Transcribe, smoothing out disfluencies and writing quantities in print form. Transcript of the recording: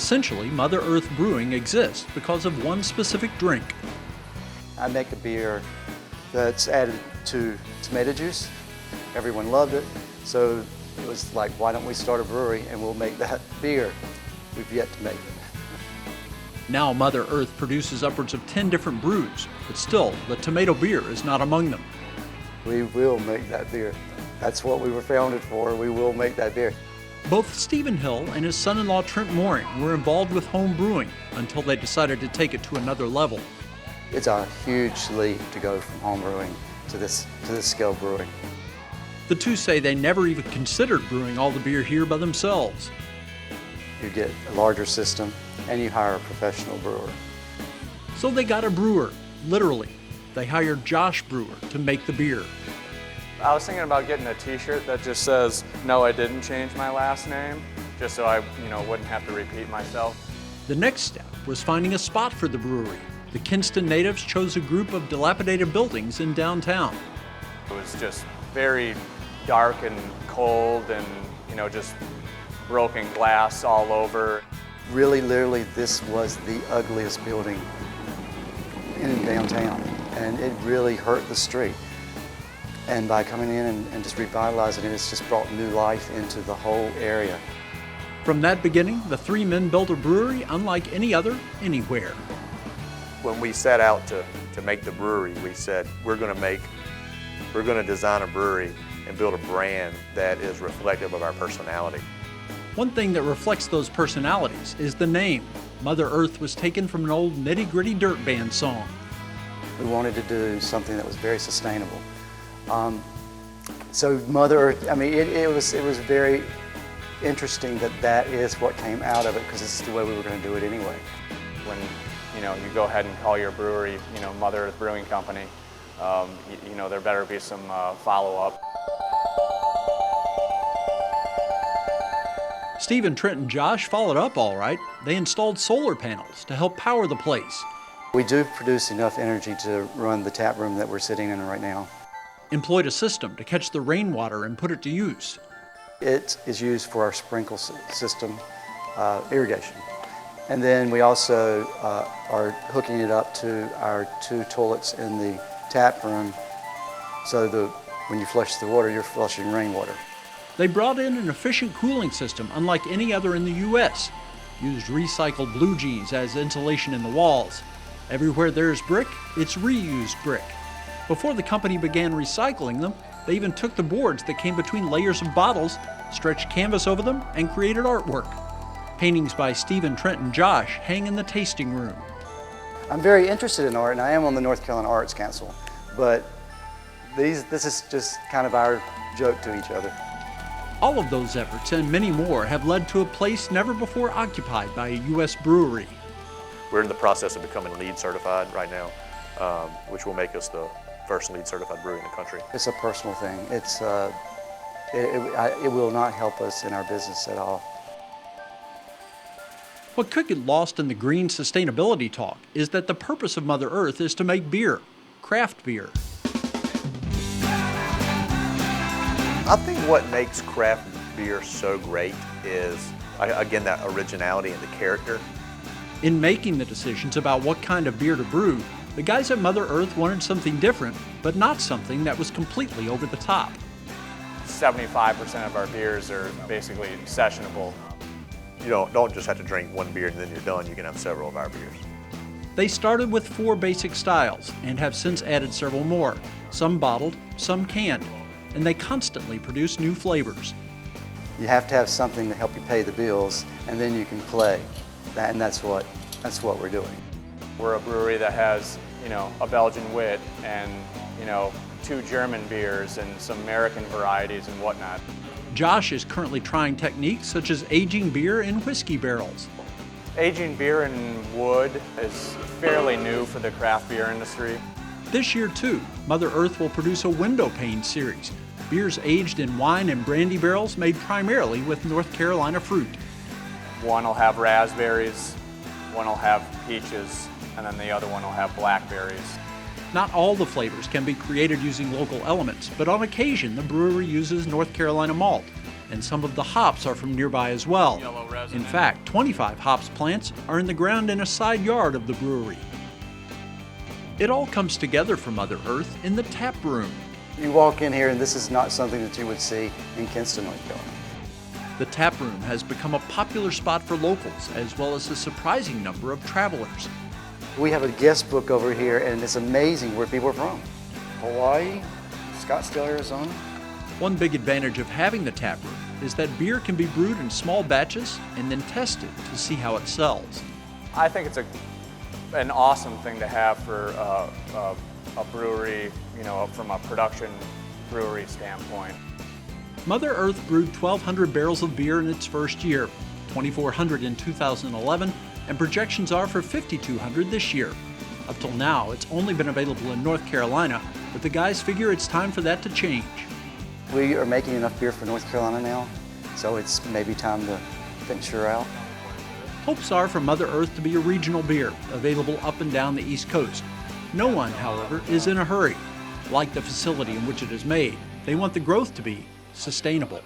Essentially, Mother Earth Brewing exists because of one specific drink. I make a beer that's added to tomato juice. Everyone loved it, so it was like, why don't we start a brewery and we'll make that beer? We've yet to make it. Now Mother Earth produces upwards of 10 different brews, but still, the tomato beer is not among them. We will make that beer. That's what we were founded for. We will make that beer. Both Stephen Hill and his son-in-law Trent Mooring were involved with home brewing until they decided to take it to another level. It's a huge leap to go from home brewing to this scale brewing. The two say they never even considered brewing all the beer here by themselves. You get a larger system and you hire a professional brewer. So they got a brewer, literally. They hired Josh Brewer to make the beer. I was thinking about getting a t-shirt that just says, "No, I didn't change my last name," just so I, wouldn't have to repeat myself. The next step was finding a spot for the brewery. The Kinston natives chose a group of dilapidated buildings in downtown. It was just very dark and cold and, just broken glass all over. Really, literally, this was the ugliest building in downtown, and it really hurt the street. And by coming in and just revitalizing it, it's just brought new life into the whole area. From that beginning, the three men built a brewery unlike any other anywhere. When we set out to make the brewery, we said we're going to design a brewery and build a brand that is reflective of our personality. One thing that reflects those personalities is the name. Mother Earth was taken from an old nitty-gritty dirt band song. We wanted to do something that was very sustainable. So Mother Earth, it was very interesting that is what came out of it, because it's the way we were going to do it anyway. When you go ahead and call your brewery, Mother Earth Brewing Company, there better be some follow-up. Stephen, Trent, and Josh followed up all right. They installed solar panels to help power the place. We do produce enough energy to run the tap room that we're sitting in right now. Employed a system to catch the rainwater and put it to use. It is used for our sprinkle system, irrigation. And then we also are hooking it up to our two toilets in the tap room, so when you flush the water, you're flushing rainwater. They brought in an efficient cooling system unlike any other in the U.S. Used recycled blue jeans as insulation in the walls. Everywhere there's brick, it's reused brick. Before the company began recycling them, they even took the boards that came between layers of bottles, stretched canvas over them, and created artwork. Paintings by Stephen, Trent, and Josh hang in the tasting room. I'm very interested in art, and I am on the North Carolina Arts Council, but this is just kind of our joke to each other. All of those efforts and many more have led to a place never before occupied by a U.S. brewery. We're in the process of becoming LEED certified right now, which will make us the first LEED certified brewery in the country. It's a personal thing. It will not help us in our business at all. What could get lost in the green sustainability talk is that the purpose of Mother Earth is to make beer, craft beer. I think what makes craft beer so great is, again, that originality and the character. In making the decisions about what kind of beer to brew, the guys at Mother Earth wanted something different, but not something that was completely over the top. 75% of our beers are basically sessionable. You don't just have to drink one beer and then you're done. You can have several of our beers. They started with 4 basic styles and have since added several more, some bottled, some canned, and they constantly produce new flavors. You have to have something to help you pay the bills, and then you can play. And that's what we're doing. We're a brewery that has, a Belgian wit and, 2 German beers and some American varieties and whatnot. Josh is currently trying techniques such as aging beer in whiskey barrels. Aging beer in wood is fairly new for the craft beer industry. This year, too, Mother Earth will produce a window pane series, beers aged in wine and brandy barrels made primarily with North Carolina fruit. One will have raspberries, one will have peaches, and then the other one will have blackberries. Not all the flavors can be created using local elements, but on occasion the brewery uses North Carolina malt. and some of the hops are from nearby as well. In fact, 25 hops plants are in the ground in a side yard of the brewery. It all comes together for Mother Earth in the tap room. You walk in here and this is not something that you would see in Kinston, North Carolina. The tap room has become a popular spot for locals as well as a surprising number of travelers. We have a guest book over here and it's amazing where people are from. Hawaii, Scottsdale, Arizona. One big advantage of having the tap room is that beer can be brewed in small batches and then tested to see how it sells. I think it's an awesome thing to have for a brewery, you know, from a production brewery standpoint. Mother Earth brewed 1,200 barrels of beer in its first year, 2,400 in 2011, and projections are for 5,200 this year. Up till now, it's only been available in North Carolina, but the guys figure it's time for that to change. We are making enough beer for North Carolina now, so it's maybe time to venture out. Hopes are for Mother Earth to be a regional beer, available up and down the East Coast. No one, however, is in a hurry. Like the facility in which it is made, they want the growth to be sustainable.